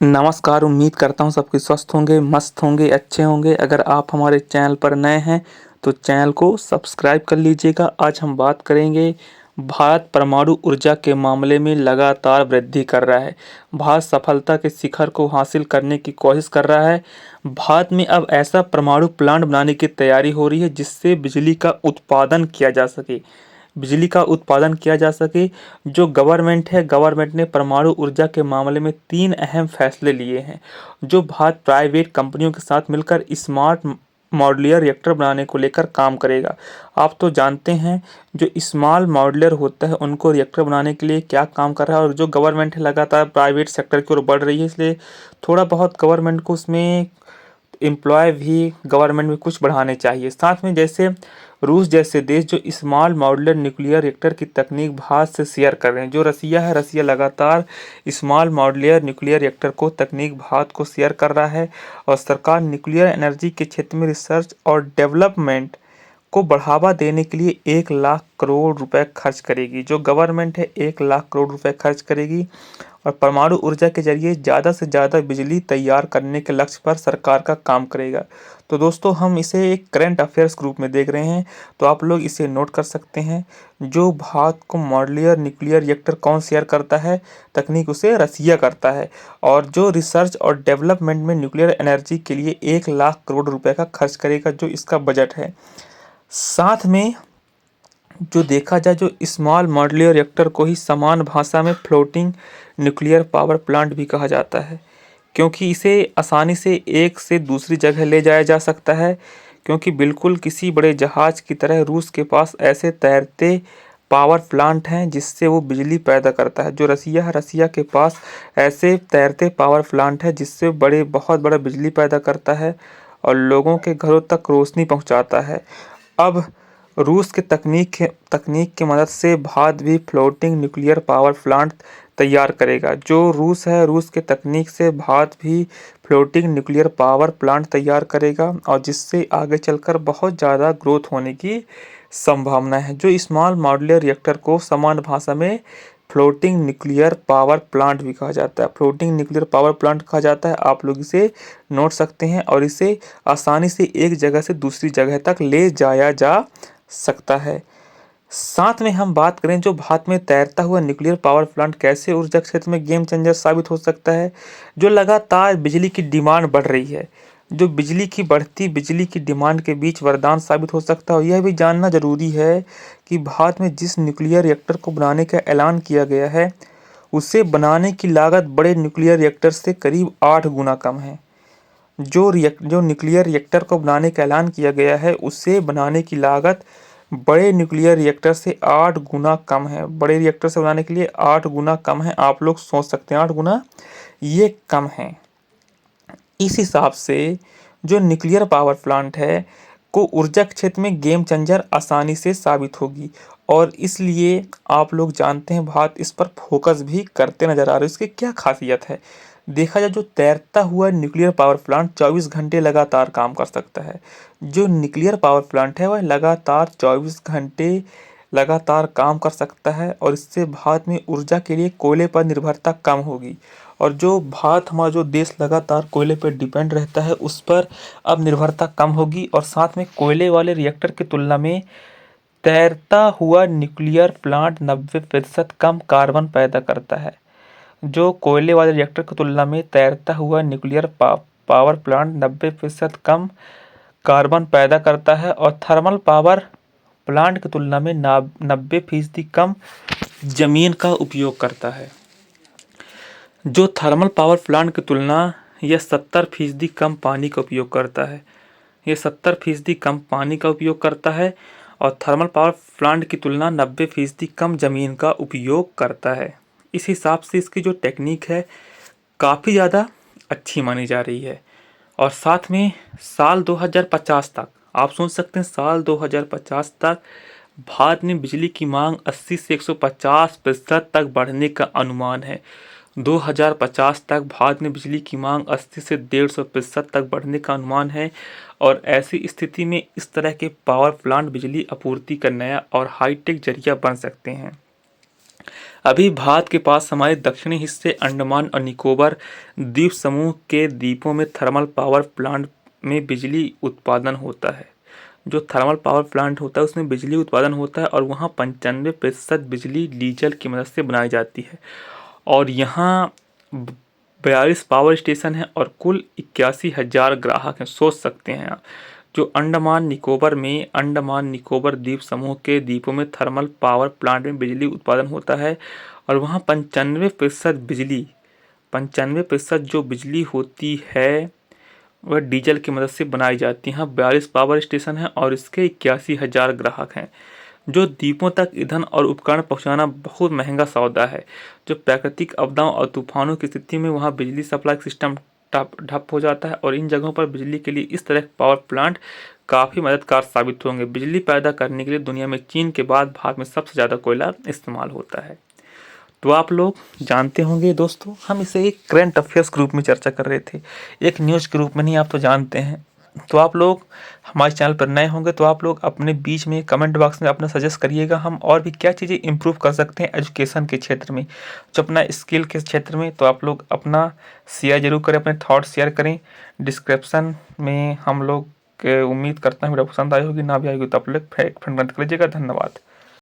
नमस्कार। उम्मीद करता हूँ सबके स्वस्थ होंगे, मस्त होंगे, अच्छे होंगे। अगर आप हमारे चैनल पर नए हैं तो चैनल को सब्सक्राइब कर लीजिएगा। आज हम बात करेंगे, भारत परमाणु ऊर्जा के मामले में लगातार वृद्धि कर रहा है। भारत सफलता के शिखर को हासिल करने की कोशिश कर रहा है। भारत में अब ऐसा परमाणु प्लांट बनाने की तैयारी हो रही है जिससे बिजली का उत्पादन किया जा सके। जो गवर्नमेंट ने परमाणु ऊर्जा के मामले में 3 अहम फैसले लिए हैं, जो भारत प्राइवेट कंपनियों के साथ मिलकर स्मार्ट मॉड्यूलर रिएक्टर बनाने को लेकर काम करेगा। आप तो जानते हैं जो स्मॉल मॉड्यूलर होता है उनको रिएक्टर बनाने के लिए क्या काम कर रहा है, और जो गवर्नमेंट है लगातार प्राइवेट सेक्टर की ओर बढ़ रही है, इसलिए थोड़ा बहुत गवर्नमेंट को उसमें एम्प्लॉय भी गवर्नमेंट में कुछ बढ़ाने चाहिए। साथ में जैसे रूस जैसे देश जो स्मॉल मॉड्यूलर न्यूक्लियर रिएक्टर की तकनीक भारत से शेयर कर रहे हैं। जो रसिया है, रसिया लगातार स्मॉल मॉड्यूलर न्यूक्लियर रिएक्टर को तकनीक भारत को शेयर कर रहा है, और सरकार न्यूक्लियर एनर्जी के क्षेत्र में रिसर्च और डेवलपमेंट को बढ़ावा देने के लिए 1 लाख करोड़ रुपए खर्च करेगी। जो गवर्नमेंट है 1 लाख करोड़ रुपए खर्च करेगी, और परमाणु ऊर्जा के जरिए ज़्यादा से ज़्यादा बिजली तैयार करने के लक्ष्य पर सरकार का काम करेगा। तो दोस्तों, हम इसे एक करंट अफेयर्स ग्रुप में देख रहे हैं, तो आप लोग इसे नोट कर सकते हैं। जो भारत को मॉड्यूलर न्यूक्लियर रिएक्टर कौन शेयर करता है, तकनीक उसे रसिया करता है। और जो रिसर्च और डेवलपमेंट में न्यूक्लियर एनर्जी के लिए 1 लाख करोड़ रुपए का खर्च करेगा, जो इसका बजट है। साथ में जो देखा जाए, जो स्मॉल मॉड्यूलर रिएक्टर को ही समान भाषा में फ्लोटिंग न्यूक्लियर पावर प्लांट भी कहा जाता है, क्योंकि इसे आसानी से एक से दूसरी जगह ले जाया जा सकता है। क्योंकि बिल्कुल किसी बड़े जहाज की तरह रूस के पास ऐसे तैरते पावर प्लांट हैं जिससे वो बिजली पैदा करता है। जो रसिया है, रसिया के पास ऐसे तैरते पावर प्लांट है जिससे बहुत बड़ा बिजली पैदा करता है और लोगों के घरों तक रोशनी पहुंचाता है। अब रूस के तकनीक की मदद से भारत भी फ्लोटिंग न्यूक्लियर पावर प्लांट तैयार करेगा। जो रूस है, रूस के तकनीक से भारत भी फ्लोटिंग न्यूक्लियर पावर प्लांट तैयार करेगा, और जिससे आगे चलकर बहुत ज़्यादा ग्रोथ होने की संभावना है। जो स्मॉल मॉड्यूलर रिएक्टर को समान भाषा में फ्लोटिंग न्यूक्लियर पावर प्लांट भी कहा जाता है, फ्लोटिंग न्यूक्लियर पावर प्लांट कहा जाता है। आप लोग इसे नोट सकते हैं, और इसे आसानी से एक जगह से दूसरी जगह तक ले जाया जा सकता है। साथ में हम बात करें, जो भारत में तैरता हुआ न्यूक्लियर पावर प्लांट कैसे ऊर्जा क्षेत्र में गेम चेंजर साबित हो सकता है। जो लगातार बिजली की डिमांड बढ़ रही है, जो बिजली की डिमांड के बीच वरदान साबित हो सकता है। और यह भी जानना जरूरी है कि भारत में जिस न्यूक्लियर रिएक्टर को बनाने का ऐलान किया गया है, उसे बनाने की लागत बड़े न्यूक्लियर रिएक्टर से करीब 8 गुना कम है। जो न्यूक्लियर रिएक्टर को बनाने का ऐलान किया गया है, उसे बनाने की लागत बड़े न्यूक्लियर रिएक्टर से 8 गुना कम है। बड़े रिएक्टर से बनाने के लिए 8 गुना कम है। आप लोग सोच सकते हैं 8 गुना ये कम है। इस हिसाब से जो न्यूक्लियर पावर प्लांट है को ऊर्जा क्षेत्र में गेम चेंजर आसानी से साबित होगी, और इसलिए आप लोग जानते हैं भारत इस पर फोकस भी करते नजर आ रहे हैं। इसकी क्या खासियत है, देखा जाए, जो तैरता हुआ न्यूक्लियर पावर प्लांट 24 घंटे लगातार काम कर सकता है। जो न्यूक्लियर पावर प्लांट है वह लगातार 24 घंटे लगातार काम कर सकता है, और इससे भारत में ऊर्जा के लिए कोयले पर निर्भरता कम होगी। और जो भारत, हमारा जो देश लगातार कोयले पर डिपेंड रहता है, उस पर अब निर्भरता कम होगी। और साथ में कोयले वाले रिएक्टर की तुलना में तैरता हुआ न्यूक्लियर प्लांट 90% कम कार्बन पैदा करता है। जो कोयले वाले रिएक्टर की तुलना में तैरता हुआ न्यूक्लियर पावर प्लांट 90% कम कार्बन पैदा करता है, और थर्मल पावर प्लांट की तुलना में 90% कम जमीन का उपयोग करता है। जो थर्मल पावर प्लांट की तुलना यह 70% कम पानी का उपयोग करता है। ये 70% कम पानी का उपयोग करता है, और थर्मल पावर प्लांट की तुलना 90% कम जमीन का उपयोग करता है। इस हिसाब से इसकी जो टेक्निक है काफ़ी ज़्यादा अच्छी मानी जा रही है। और साथ में साल 2050 तक, आप सोच सकते हैं, साल 2050 तक भारत में बिजली की मांग 80 से 150% तक बढ़ने का अनुमान है। 2050 तक भारत में बिजली की मांग 80 से 150% तक बढ़ने का अनुमान है, और ऐसी स्थिति में इस तरह के पावर प्लांट बिजली आपूर्ति का नया और हाईटेक जरिया बन सकते हैं। अभी भारत के पास हमारे दक्षिणी हिस्से अंडमान और निकोबार द्वीप समूह के द्वीपों में थर्मल पावर प्लांट में बिजली उत्पादन होता है। जो थर्मल पावर प्लांट होता है उसमें बिजली उत्पादन होता है और वहाँ 95% बिजली डीजल की मदद से बनाई जाती है। और यहाँ 42 पावर स्टेशन हैं और कुल 81,000 ग्राहक हैं। सोच सकते हैं आप। जो अंडमान निकोबार द्वीप समूह के द्वीपों में थर्मल पावर प्लांट में बिजली उत्पादन होता है और वहाँ 95% जो बिजली होती है वह डीजल की मदद से बनाई जाती है। 42 पावर स्टेशन हैं और इसके 81,000 ग्राहक हैं। जो द्वीपों तक ईंधन और उपकरण पहुंचाना बहुत महंगा सौदा है। जो प्राकृतिक आपदाओं और तूफानों की स्थिति में वहां बिजली सप्लाई सिस्टम ठप हो जाता है और इन जगहों पर बिजली के लिए इस तरह के पावर प्लांट काफ़ी मददगार साबित होंगे। बिजली पैदा करने के लिए दुनिया में चीन के बाद भारत में सबसे ज़्यादा कोयला इस्तेमाल होता है। तो आप लोग जानते होंगे दोस्तों, हम इसे एक करंट अफेयर्स ग्रुप में चर्चा कर रहे थे, एक न्यूज़ के रूप में नहीं, आप तो जानते हैं। तो आप लोग हमारे चैनल पर नए होंगे तो आप लोग अपने बीच में कमेंट बॉक्स में अपना सजेस्ट करिएगा, हम और भी क्या चीज़ें इम्प्रूव कर सकते हैं एजुकेशन के क्षेत्र में, जो अपना स्किल के क्षेत्र में। तो आप लोग अपना शेयर जरूर करें, अपने थॉट्स शेयर करें डिस्क्रिप्शन में। हम लोग उम्मीद करता हूँ वीडियो पसंद आई होगी, ना भी आई होगी तो आप लोग फ्रेंड कर लीजिएगा। धन्यवाद।